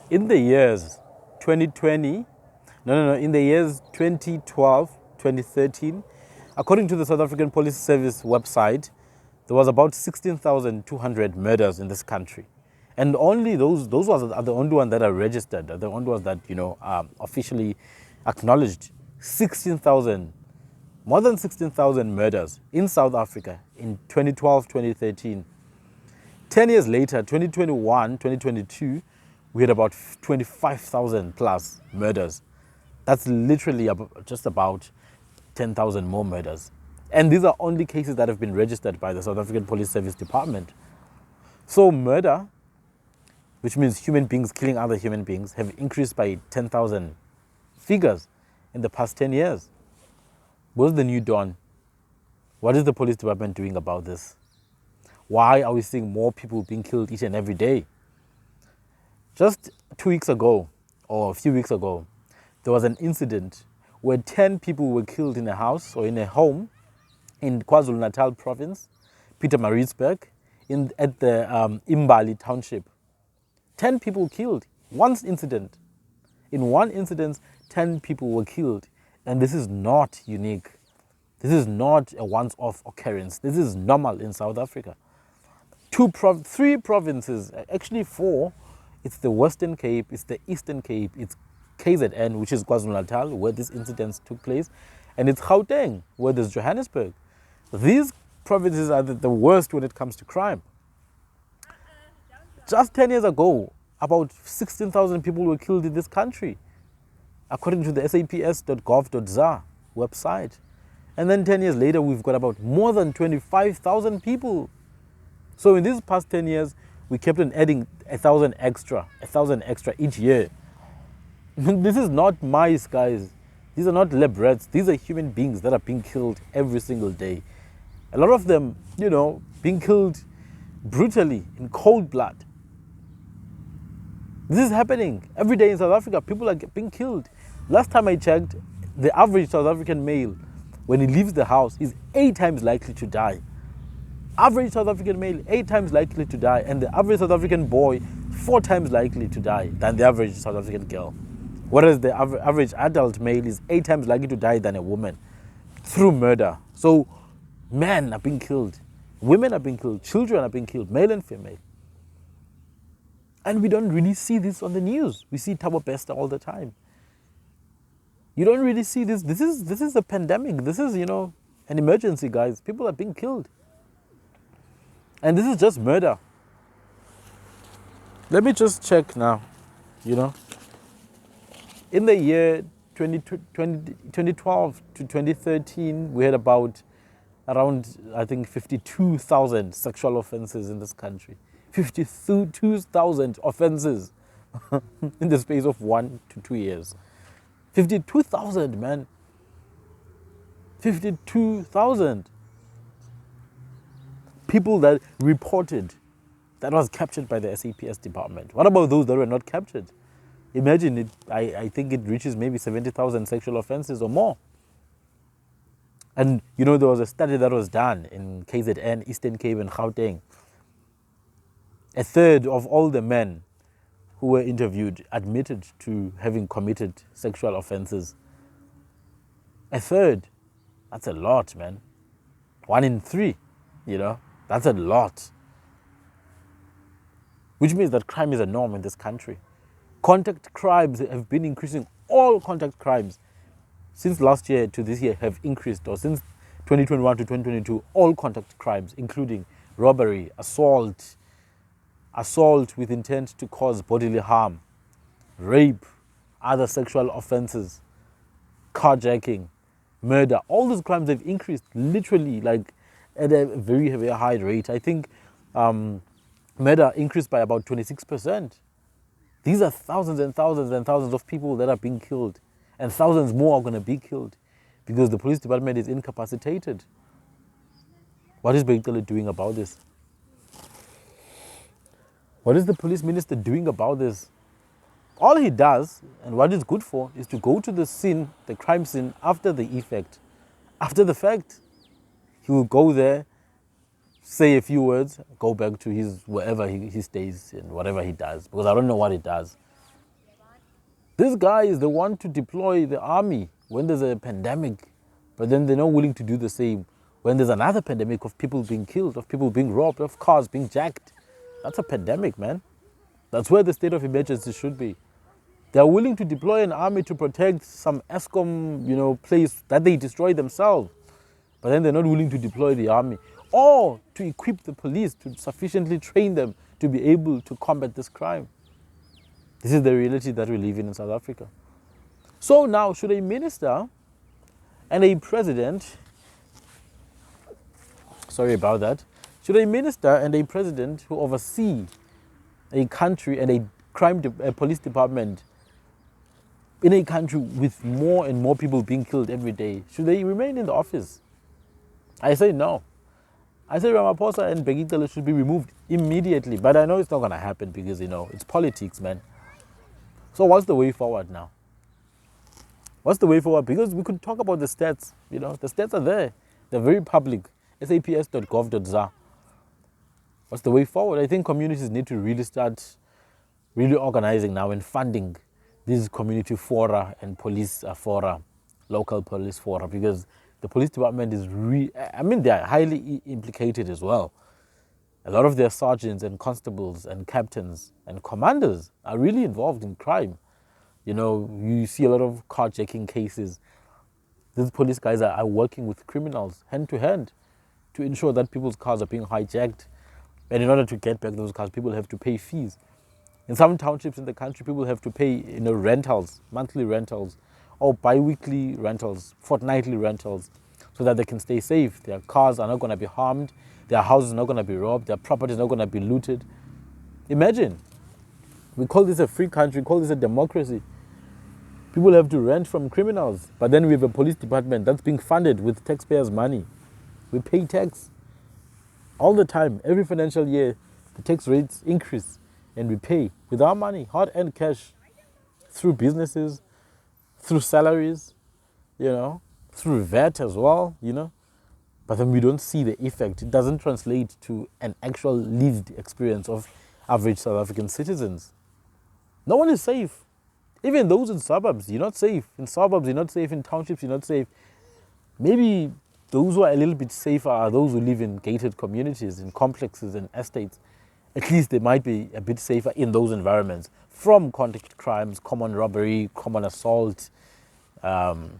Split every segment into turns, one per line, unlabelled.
In the years 2020, in the years 2012, 2013, according to the South African Police Service website, there was about 16,200 murders in this country. And only those are the only ones that are registered, are the only ones that, officially acknowledged. 16,000, more than 16,000 murders in South Africa in 2012, 2013. 10 years later, 2021, 2022, we had about 25,000 plus murders. That's literally just about 10,000 more murders. And these are only cases that have been registered by the South African Police Service Department. So murder, which means human beings killing other human beings, have increased by 10,000 figures in the past 10 years. What's the new dawn? What is the police department doing about this? Why are we seeing more people being killed each and every day? Just 2 weeks ago, or a few weeks ago, there was an incident where 10 people were killed in a house or in a home in KwaZulu-Natal province, Pietermaritzburg, at the Imbali township. 10 people killed. One incident. In one incident, 10 people were killed. And this is not unique. This is not a once-off occurrence. This is normal in South Africa. Three provinces, actually four. It's the Western Cape, it's the Eastern Cape, it's KZN, which is KwaZulu-Natal, where these incidents took place, and it's Gauteng, where there's Johannesburg. These provinces are the worst when it comes to crime. Just 10 years ago, about 16,000 people were killed in this country, according to the saps.gov.za website. And then 10 years later, we've got about more than 25,000 people. So in these past 10 years, we kept on adding 1,000 extra each year. This is not mice, guys. These are not lab rats. These are human beings that are being killed every single day. A lot of them, being killed brutally, in cold blood. This is happening every day in South Africa. People are being killed. Last time I checked, the average South African male, when he leaves the house, is 8 times likely to die. Average South African male, 8 times likely to die. And the average South African boy, 4 times likely to die than the average South African girl. Whereas the average adult male is 8 times likely to die than a woman through murder. So men are being killed. Women are being killed. Children are being killed, male and female. And we don't really see this on the news. We see Thabo Bester all the time. You don't really see this. This is a pandemic. This is, an emergency, guys. People are being killed. And this is just murder. Let me just check now, In the year 2012 to 2013, we had around, I think, 52,000 sexual offenses in this country. 52,000 offenses in the space of 1 to 2 years. 52,000, man. 52,000 people that reported, that was captured by the SAPS department. What about those that were not captured? Imagine it. I think it reaches maybe 70,000 sexual offenses or more. And there was a study that was done in KZN, Eastern Cape and Gauteng. A third of all the men who were interviewed admitted to having committed sexual offenses. A third. That's a lot, man. 1 in 3, that's a lot. Which means that crime is a norm in this country. Contact crimes have been increasing. All contact crimes since last year to this year have increased, or since 2021 to 2022, all contact crimes, including robbery, assault with intent to cause bodily harm, rape, other sexual offenses, carjacking, murder, all these crimes have increased literally at a very, very high rate. I think murder increased by about 26%. These are thousands and thousands and thousands of people that are being killed, and thousands more are going to be killed because the police department is incapacitated. What is BHEKI doing about this? What is the police minister doing about this? All he does, and what it's good for, is to go to the scene, the crime scene, after the effect. After the fact, he will go there, say a few words, go back to his wherever he stays and whatever he does, because I don't know what he does. These guys, they want to deploy the army when there's a pandemic, but then they're not willing to do the same when there's another pandemic of people being killed, of people being robbed, of cars being jacked. That's a pandemic, man. That's where the state of emergency should be. They're willing to deploy an army to protect some ESCOM, place that they destroy themselves. But then they're not willing to deploy the army or to equip the police to sufficiently train them to be able to combat this crime. This is the reality that we live in South Africa. So now, should a minister and a president, should a minister and a president who oversee a country and a police department in a country with more and more people being killed every day, should they remain in the office? I say no. I say Ramaphosa and BHEKI should be removed immediately. But I know it's not going to happen because, it's politics, man. So what's the way forward now? What's the way forward? Because we could talk about the stats. The stats are there. They're very public. saps.gov.za. What's the way forward? I think communities need to really start organizing now and funding these community fora and police fora, local police fora, because the police department is they're highly implicated as well. A lot of their sergeants and constables and captains and commanders are really involved in crime. You see a lot of carjacking cases. These police guys are working with criminals hand to hand to ensure that people's cars are being hijacked. And in order to get back those cars, people have to pay fees. In some townships in the country, people have to pay rentals, monthly rentals, or bi-weekly rentals, fortnightly rentals, so that they can stay safe. Their cars are not going to be harmed. Their houses are not going to be robbed. Their property is not going to be looted. Imagine, we call this a free country, we call this a democracy. People have to rent from criminals, but then we have a police department that's being funded with taxpayers' money. We pay tax all the time. Every financial year, the tax rates increase, and we pay with our money, hard-earned cash, through businesses, through salaries, through VAT as well, But then we don't see the effect. It doesn't translate to an actual lived experience of average South African citizens. No one is safe. Even those in suburbs, you're not safe. In suburbs, you're not safe. In townships, you're not safe. Maybe those who are a little bit safer are those who live in gated communities, in complexes and estates. At least they might be a bit safer in those environments from contact crimes, common robbery, common assault. On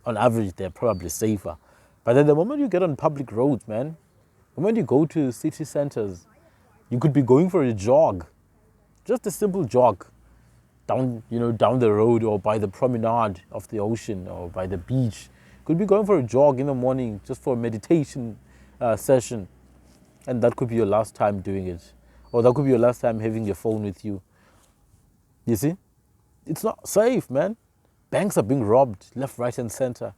average, they're probably safer. But then the moment you get on public roads, man, the moment you go to city centers, you could be going for a jog, just a simple jog down the road or by the promenade of the ocean or by the beach. Could be going for a jog in the morning just for a meditation session. And that could be your last time doing it. Or that could be your last time having your phone with you. You see? It's not safe, man. Banks are being robbed left, right, and center.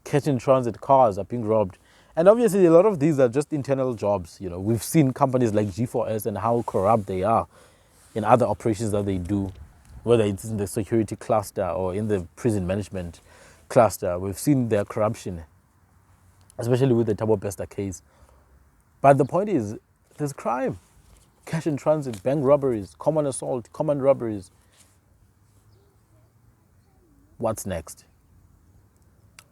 Cash in transit cars are being robbed. And obviously, a lot of these are just internal jobs. We've seen companies like G4S and how corrupt they are in other operations that they do, whether it's in the security cluster or in the prison management cluster. We've seen their corruption, especially with the Thabo Bester case. But the point is, there's crime. Cash in transit, bank robberies, common assault, common robberies. What's next?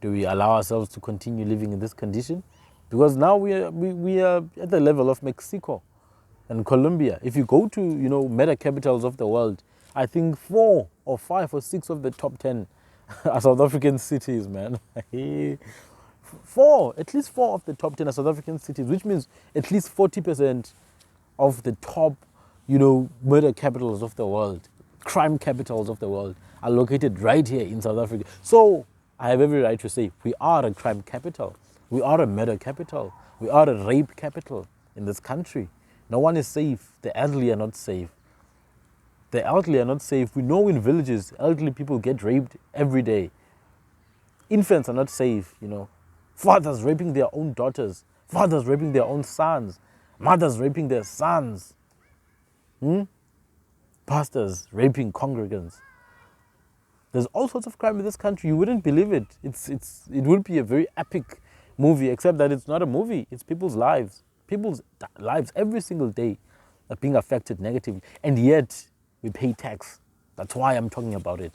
Do we allow ourselves to continue living in this condition? Because now we are at the level of Mexico and Colombia. If you go to mega capitals of the world, I think 4 or 5 or 6 of the top 10 are South African cities, man. At least 4 of the top 10 are South African cities, which means at least 40% of the top, murder capitals of the world, crime capitals of the world, are located right here in South Africa. So I have every right to say we are a crime capital. We are a murder capital. We are a rape capital in this country. No one is safe. The elderly are not safe. The elderly are not safe. We know in villages, elderly people get raped every day. Infants are not safe, Fathers raping their own daughters. Fathers raping their own sons. Mothers raping their sons. Pastors raping congregants. There's all sorts of crime in this country. You wouldn't believe it. It would be a very epic movie, except that it's not a movie. It's people's lives. People's lives every single day are being affected negatively. And yet, we pay tax. That's why I'm talking about it.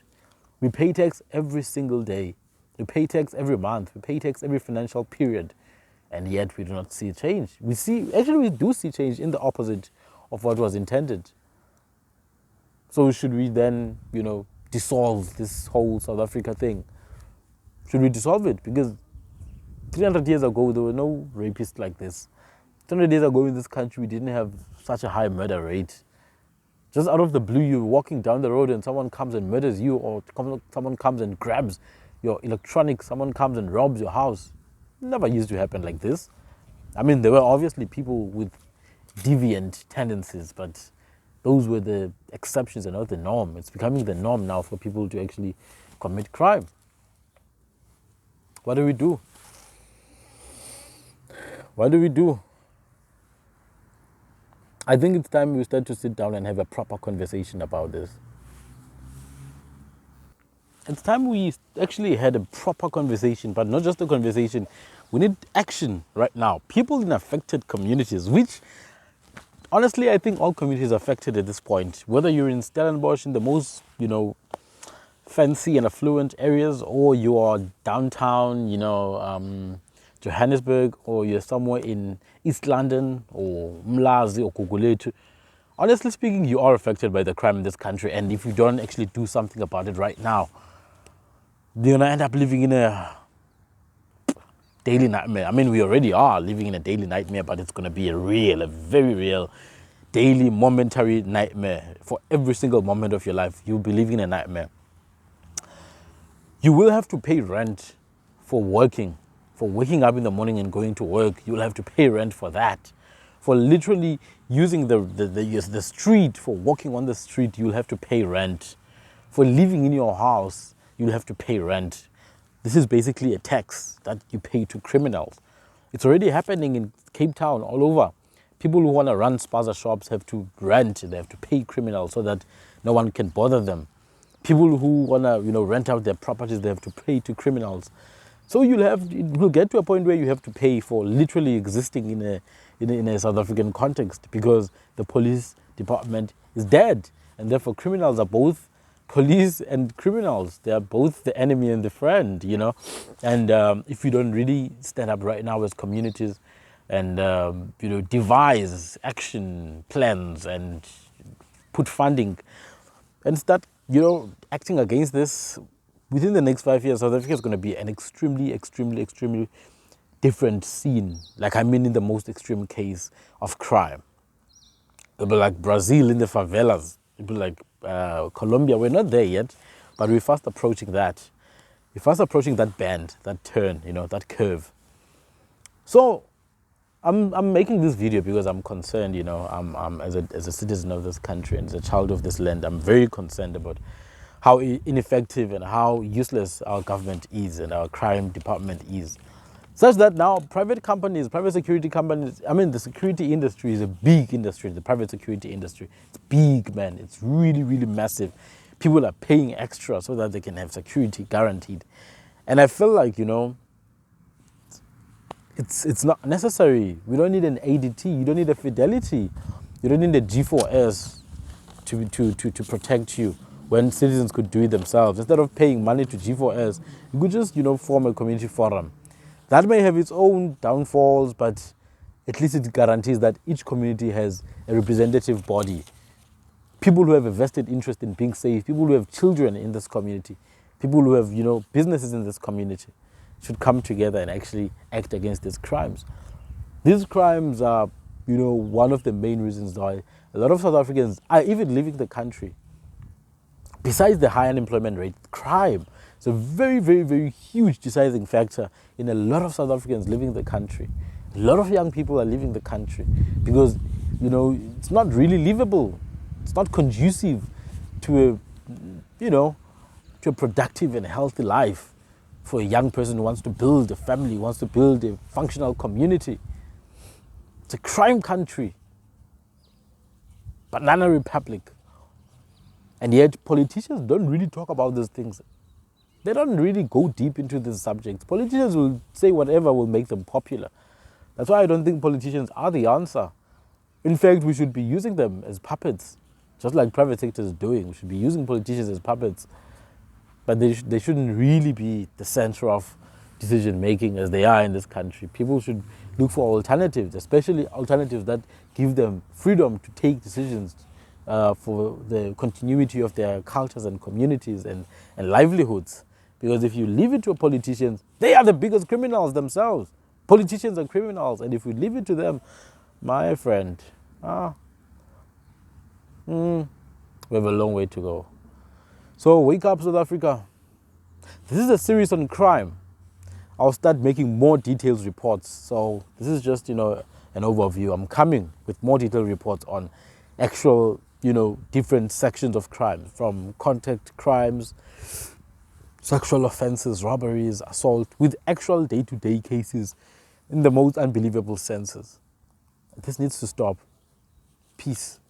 We pay tax every single day. We pay tax every month. We pay tax every financial period. And yet we do not see change. We do see change in the opposite of what was intended. So should we then, dissolve this whole South Africa thing? Should we dissolve it? Because 300 years ago, there were no rapists like this. 300 years ago in this country, we didn't have such a high murder rate. Just out of the blue, you're walking down the road and someone comes and murders you, or someone comes and grabs your electronics, someone comes and robs your house. It never used to happen like this. I mean, there were obviously people with deviant tendencies, but those were the exceptions and not the norm. It's becoming the norm now for people to actually commit crime. What do we do? What do we do? I think it's time we start to sit down and have a proper conversation about this. It's time we actually had a proper conversation, but not just a conversation. We need action right now. People in affected communities, which honestly, I think all communities are affected at this point. Whether you're in Stellenbosch, in the most, fancy and affluent areas, or you are downtown, Johannesburg, or you're somewhere in East London, or Mlazi, or Gugulethu. Honestly speaking, you are affected by the crime in this country. And if you don't actually do something about it right now, you're going to end up living in a daily nightmare. I mean, we already are living in a daily nightmare, but it's going to be a very real, daily, momentary nightmare. For every single moment of your life, you'll be living in a nightmare. You will have to pay rent for waking up in the morning and going to work. You'll have to pay rent for that. For literally using the street, for walking on the street, you'll have to pay rent. For living in your house, you'll have to pay rent. This is basically a tax that you pay to criminals. It's already happening in Cape Town, all over. People who want to run spaza shops have to rent. They have to pay criminals so that no one can bother them. People who want to, rent out their properties, they have to pay to criminals. So it will get to a point where you have to pay for literally existing in a South African context, because the police department is dead, and therefore criminals are both police and criminals. They are both the enemy and the friend, And if you don't really stand up right now as communities and devise action plans and put funding and start acting against this, within the next 5 years, South Africa is going to be an extremely, extremely, extremely different scene. Like, I mean, in the most extreme case of crime. It'll be like Brazil in the favelas. It'll be like Colombia. We're not there yet, but we're fast approaching that. We're fast approaching that bend, that turn, that curve. So I'm making this video because I'm concerned, I'm as a citizen of this country and as a child of this land, I'm very concerned about how ineffective and how useless our government is and our crime department is. Such that now private security companies, I mean, the security industry is a big industry, the private security industry. It's big, man. It's really, really massive. People are paying extra so that they can have security guaranteed. And I feel like, it's not necessary. We don't need an ADT. You don't need a Fidelity. You don't need a G4S to protect you when citizens could do it themselves. Instead of paying money to G4S, you could just, form a community forum. That may have its own downfalls, but at least it guarantees that each community has a representative body. People who have a vested interest in being safe, people who have children in this community, people who have, businesses in this community should come together and actually act against these crimes. These crimes are, one of the main reasons why a lot of South Africans are even leaving the country. Besides the high unemployment rate, crime is a very, very, very huge deciding factor in a lot of South Africans leaving the country. A lot of young people are leaving the country because, it's not really livable. It's not conducive to a productive and healthy life for a young person who wants to build a family, wants to build a functional community. It's a crime country. Banana republic. And yet politicians don't really talk about these things. They don't really go deep into these subjects. Politicians will say whatever will make them popular. That's why I don't think politicians are the answer. In fact, we should be using them as puppets just like private sector is doing. We should be using politicians as puppets, but they shouldn't really be the center of decision making as they are in this country. People should look for alternatives, especially alternatives that give them freedom to take decisions for the continuity of their cultures and communities and livelihoods. Because if you leave it to politicians, they are the biggest criminals themselves. Politicians are criminals, and if we leave it to them, my friend, we have a long way to go. So wake up, South Africa. This is a series on crime. I'll start making more detailed reports. So this is just, an overview. I'm coming with more detailed reports on actual, different sections of crime, from contact crimes, sexual offenses, robberies, assault, with actual day-to-day cases in the most unbelievable senses. This needs to stop. Peace.